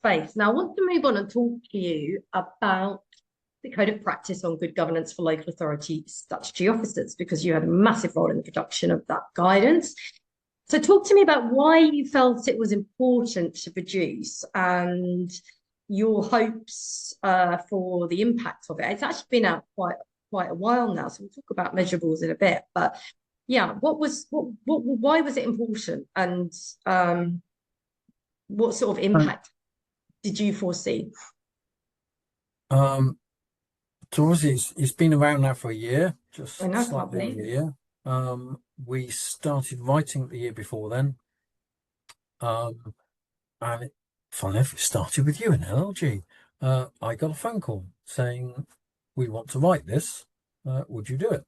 space. Now, I want to move on and talk to you about the Code of Practice on Good Governance for Local Authority Statutory Officers, because you had a massive role in the production of that guidance. So talk to me about why you felt it was important to produce and your hopes for the impact of it. It's actually been out quite a while now, so we'll talk about measurables in a bit. But yeah, why was it important, and what sort of impact did you foresee? So obviously it's been around now for a year, just slightly over a year. We started writing the year before then, and funny enough, it started with you in LLG. I got a phone call saying, "We want to write this. Would you do it?"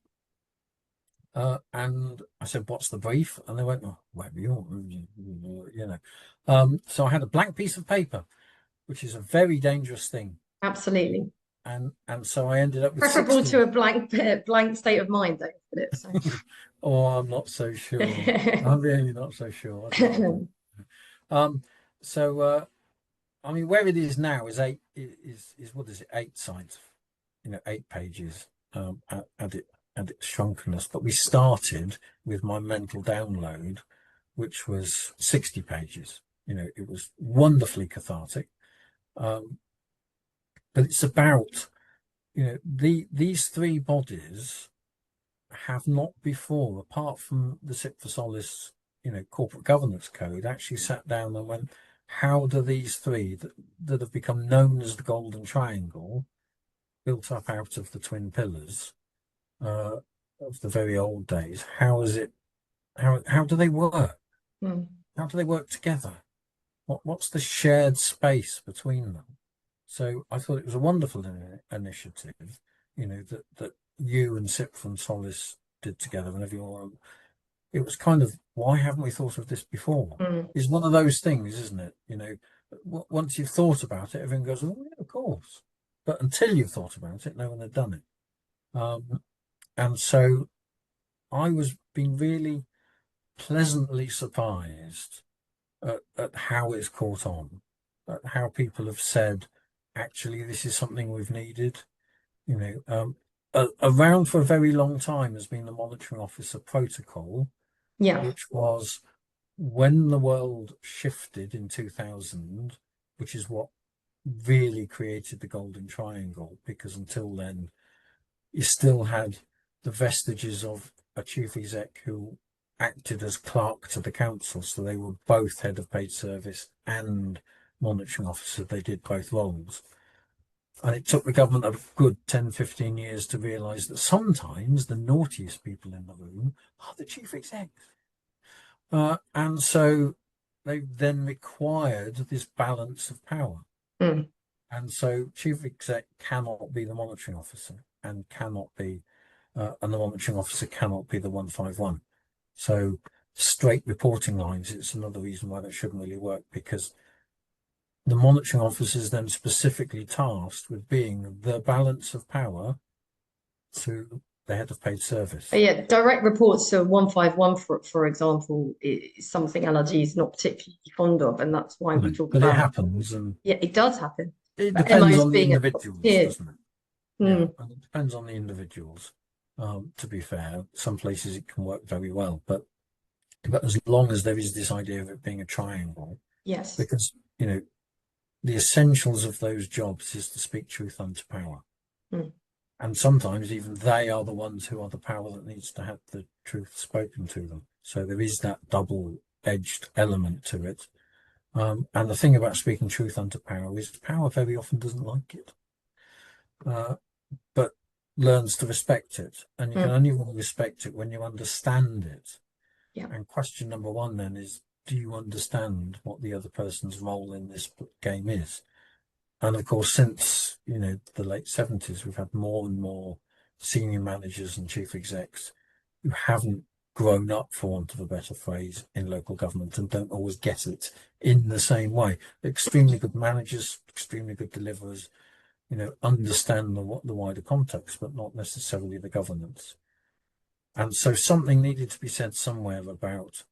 And I said, "What's the brief?" And they went, "Oh, whatever you want, you know." So I had a blank piece of paper, which is a very dangerous thing. Absolutely. And so I ended up with preferable to a blank state of mind, though, Philip. So. Oh, I'm not so sure. I'm really not so sure. So I mean, where it is now is what is it? 8 sides, 8 pages. At its shrunkenest. But we started with my mental download, which was 60 pages. It was wonderfully cathartic. But it's about, these 3 bodies have not before, apart from the Sic for Solace, corporate governance code, actually sat down and went, how do these 3 that have become known as the Golden Triangle, built up out of the twin pillars of the very old days, how do they work? How do they work together? What's the shared space between them? So I thought it was a wonderful initiative, that you and Sic for Solace did together, and everyone. It was kind of, why haven't we thought of this before? It's one of those things, isn't it? Once you've thought about it, everyone goes, "Oh, yeah, of course." But until you've thought about it, no one had done it. And so I was being really pleasantly surprised at how it's caught on, at how people have said, actually, this is something we've needed. Around for a very long time has been the monitoring officer protocol, which was when the world shifted in 2000, which is what really created the Golden Triangle, because until then, you still had the vestiges of a chief exec who acted as clerk to the council. So they were both head of paid service and monitoring officer. They did both roles. And it took the government a good 10, 15 years to realise that sometimes the naughtiest people in the room are the chief execs. And so they then required this balance of power. And so chief exec cannot be the monitoring officer and the monitoring officer cannot be the 151. So straight reporting lines, it's another reason why that shouldn't really work, because the monitoring officer is then specifically tasked with being the balance of power to the head of paid service. Yeah, direct reports to 151, for example, is something LLG is not particularly fond of, and that's why we talk about. But it happens, and yeah, it does happen. It depends on the individuals, doesn't it? Yeah, and it depends on the individuals. To be fair, some places it can work very well, but as long as there is this idea of it being a triangle, yes, because the essentials of those jobs is to speak truth unto power. And sometimes even they are the ones who are the power that needs to have the truth spoken to them. So there is that double-edged element to it. And the thing about speaking truth unto power is power very often doesn't like it, but learns to respect it. And you can only really respect it when you understand it. Yeah. And question number 1 then is, do you understand what the other person's role in this game is? And of course, since, the late 70s, we've had more and more senior managers and chief execs who haven't grown up, for want of a better phrase, in local government and don't always get it in the same way. Extremely good managers, extremely good deliverers, understand the wider context, but not necessarily the governance. And so something needed to be said somewhere about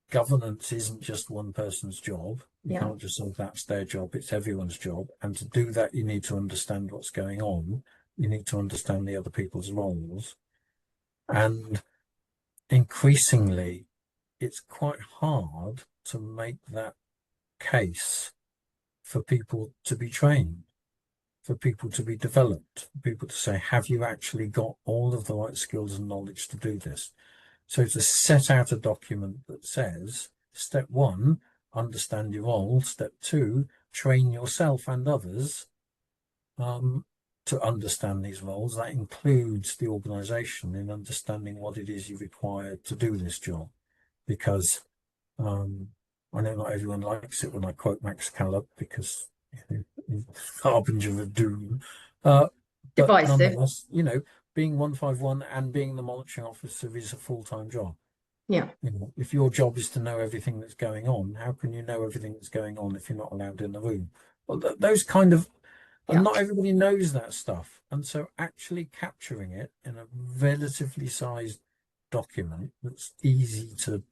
governance isn't just one person's job. You can't just say that's their job, it's everyone's job. And to do that, you need to understand what's going on. You need to understand the other people's roles. And increasingly, it's quite hard to make that case for people to be trained, for people to be developed, for people to say, have you actually got all of the right skills and knowledge to do this? So to set out a document that says, step one, understand your role. Step two, train yourself and others to understand these roles. That includes the organisation in understanding what it is you require to do this job. Because I know not everyone likes it when I quote Max Callup, because he's harbinger of doom. But nonetheless, being 151 and being the monitoring officer is a full-time job. Yeah. If your job is to know everything that's going on, how can you know everything that's going on if you're not allowed in the room? Well, those kind of, and not everybody knows that stuff. And so actually capturing it in a relatively sized document that's easy to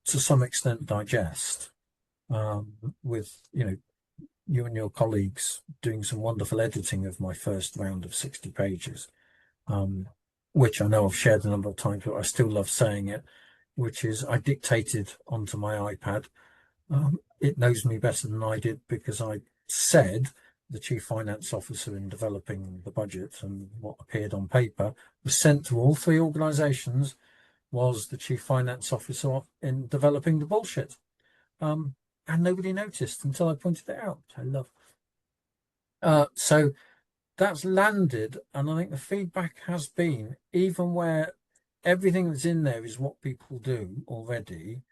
some extent digest, with, you and your colleagues doing some wonderful editing of my first round of 60 pages, which I know I've shared a number of times, but I still love saying it, which is I dictated onto my iPad. It knows me better than I did, because I said the chief finance officer in developing the budget and what appeared on paper was sent to all three organisations was the chief finance officer in developing the bullshit. And nobody noticed until I pointed it out, which I love. So that's landed, and I think the feedback has been, even where everything that's in there is what people do already,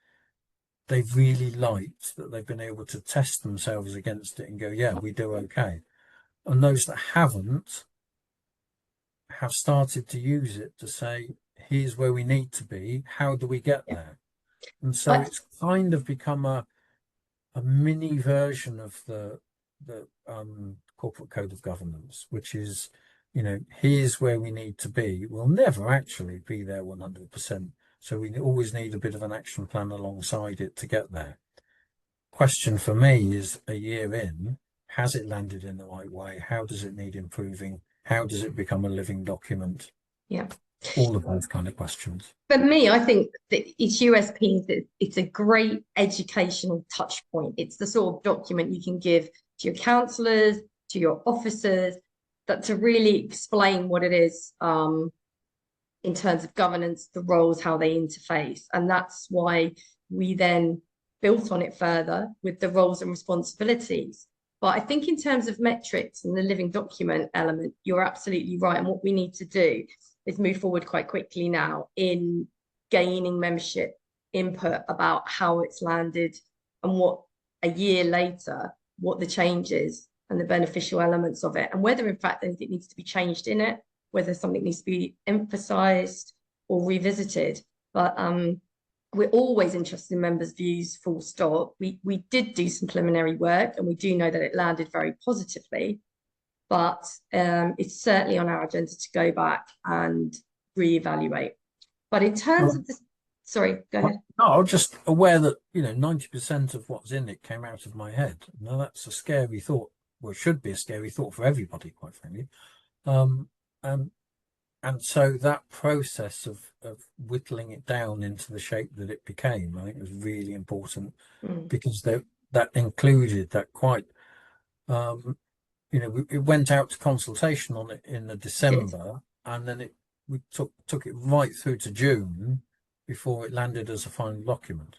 they've really liked that they've been able to test themselves against it and go, yeah, we do okay. And those that haven't have started to use it to say, here's where we need to be, how do we get there? And so it's kind of become a mini version of the corporate code of governance, which is, here's where we need to be. We'll never actually be there 100%. So we always need a bit of an action plan alongside it to get there. Question for me is, a year in, has it landed in the right way? How does it need improving? How does it become a living document? Yeah. All of those kind of questions. For me, I think that its USP is it's a great educational touch point. It's the sort of document you can give to your councillors, to your officers, that to really explain what it is in terms of governance, the roles, how they interface. And that's why we then built on it further with the roles and responsibilities. But I think in terms of metrics and the living document element, you're absolutely right. And what we need to do is move forward quite quickly now in gaining membership input about how it's landed and what, a year later, what the changes and the beneficial elements of it, and whether in fact anything needs to be changed in it, whether something needs to be emphasized or revisited. But we're always interested in members' views, full stop. We did do some preliminary work, and we do know that it landed very positively. But it's certainly on our agenda to go back and reevaluate. But in terms of this, sorry, go ahead. No, I'm just aware that 90% of what's in it came out of my head. Now that's a scary thought. Well, it should be a scary thought for everybody, quite frankly. And so that process of whittling it down into the shape that it became, I think, was really important, because that included that quite. It went out to consultation on it in the December, and then we took it right through to June before it landed as a final document.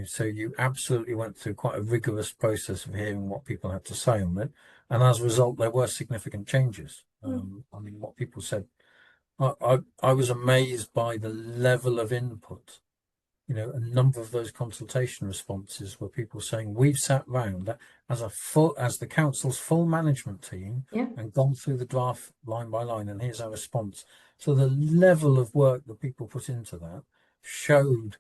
So you absolutely went through quite a rigorous process of hearing what people had to say on it, and as a result, there were significant changes. I mean, what people said, I was amazed by the level of input. A number of those consultation responses were people saying, we've sat round as the council's full management team and gone through the draft line by line, and here's our response. So the level of work that people put into that showed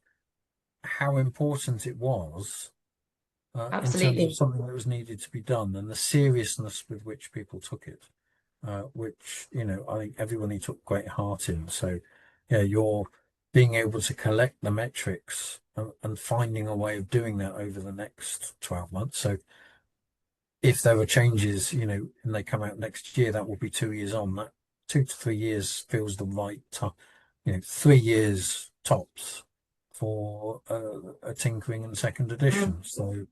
how important it was in terms of something that was needed to be done, and the seriousness with which people took it, which I think everybody took great heart in. So yeah, your being able to collect the metrics and finding a way of doing that over the next 12 months. So if there are changes, you know, and they come out next year, that will be 2 years on. That 2 to 3 years feels the right time, you know, 3 years tops for a tinkering and second edition. So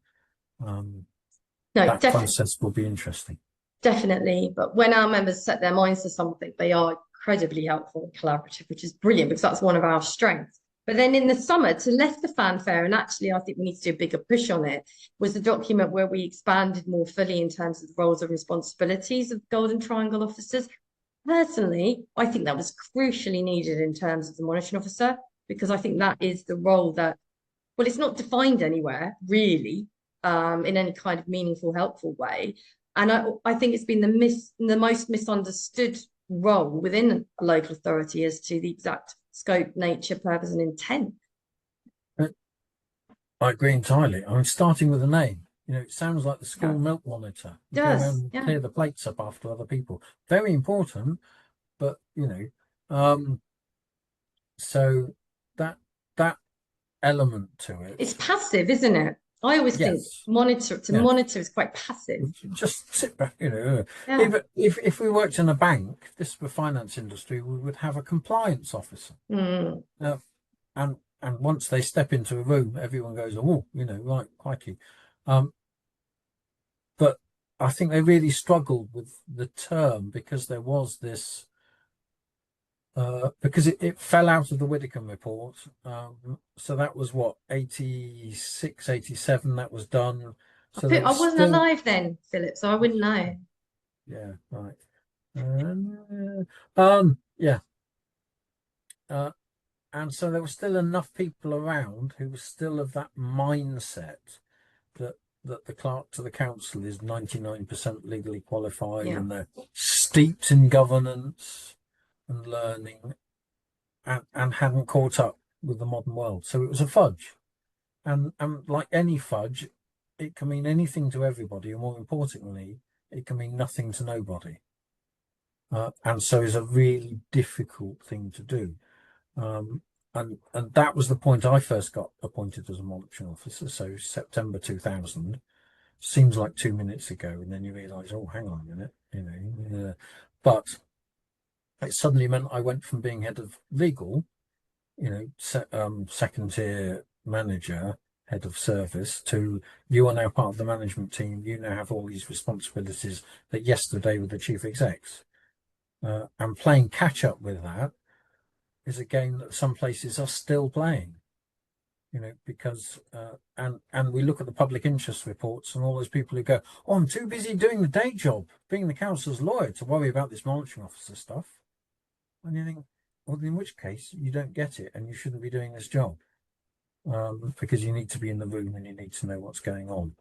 No, that process will be interesting. Definitely. But when our members set their minds to something, they are incredibly helpful and collaborative, which is brilliant because that's one of our strengths. But then in the summer, to less the fanfare, and actually I think we need to do a bigger push on it, was the document where we expanded more fully in terms of the roles and responsibilities of Golden Triangle officers. Personally, I think that was crucially needed in terms of the monitoring officer, because I think that is the role that, well, it's not defined anywhere really, in any kind of meaningful, helpful way. And I think it's been the most misunderstood role within a local authority as to the exact scope, nature, purpose, and intent. I agree entirely. I'm starting with a name. You know, it sounds like the school milk monitor. You go around and clear the plates up after other people. Very important, but you know, so that element to it. It's passive, isn't it? I always think monitor is quite passive. Just sit back, you know. If we worked in a bank, this is the finance industry, we would have a compliance officer. And once they step into a room, everyone goes, oh, you know, right, crikey. But I think they really struggled with the term because there was this, because it fell out of the Widdicombe report. So that was what, 86, 87, that was done. So I wasn't alive then, Philip, so I wouldn't know. Yeah, right. Yeah. And so there were still enough people around who were still of that mindset that the clerk to the council is 99% legally qualified and they're steeped in governance and learning and hadn't caught up with the modern world. So it was a fudge. And like any fudge, it can mean anything to everybody, and more importantly, it can mean nothing to nobody. And so it's a really difficult thing to do. And that was the point I first got appointed as a monitoring officer. So September 2000 seems like 2 minutes ago, and then you realise, oh, hang on a minute, you know. But it suddenly meant I went from being head of legal, you know, second tier manager, head of service, to you are now part of the management team. You now have all these responsibilities that yesterday were the chief execs. And playing catch up with that is a game that some places are still playing, you know, because and we look at the public interest reports and all those people who go, oh, I'm too busy doing the day job, being the council's lawyer, to worry about this monitoring officer stuff. And you think, well, in which case you don't get it and you shouldn't be doing this job, because you need to be in the room and you need to know what's going on.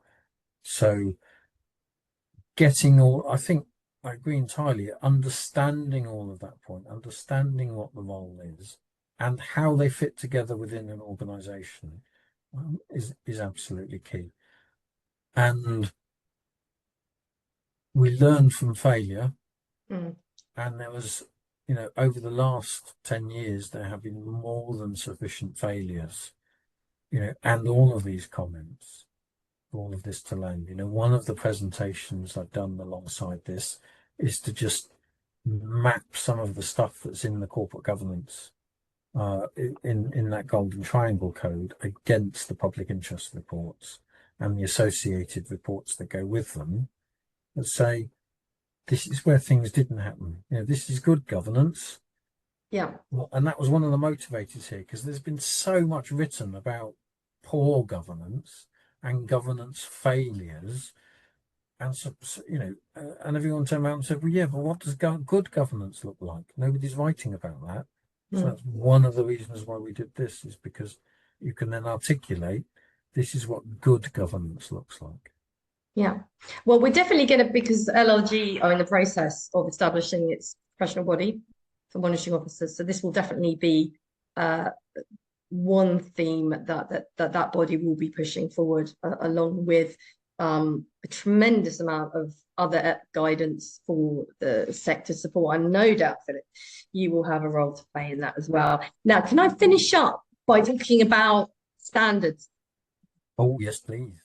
So getting all, I think I agree entirely, understanding all of that point, understanding what the role is and how they fit together within an organisation is absolutely key. And we learn from failure. And there was, you know, over the last 10 years, there have been more than sufficient failures, you know, and all of these comments, all of this to land. You know, one of the presentations I've done alongside this is to just map some of the stuff that's in the corporate governance in that Golden Triangle code against the public interest reports and the associated reports that go with them, that say this is where things didn't happen. You know, this is good governance. Yeah. And that was one of the motivators here, because there's been so much written about poor governance and governance failures. And so, you know, and everyone turned around and said, well, yeah, but what does good governance look like? Nobody's writing about that. So that's one of the reasons why we did this, is because you can then articulate, this is what good governance looks like. Yeah. Well, we're definitely going to, because LLG are in the process of establishing its professional body for monitoring officers. So this will definitely be one theme that body will be pushing forward, along with a tremendous amount of other guidance for the sector support. And no doubt, Philip, you will have a role to play in that as well. Now, can I finish up by talking about standards? Oh, yes, please.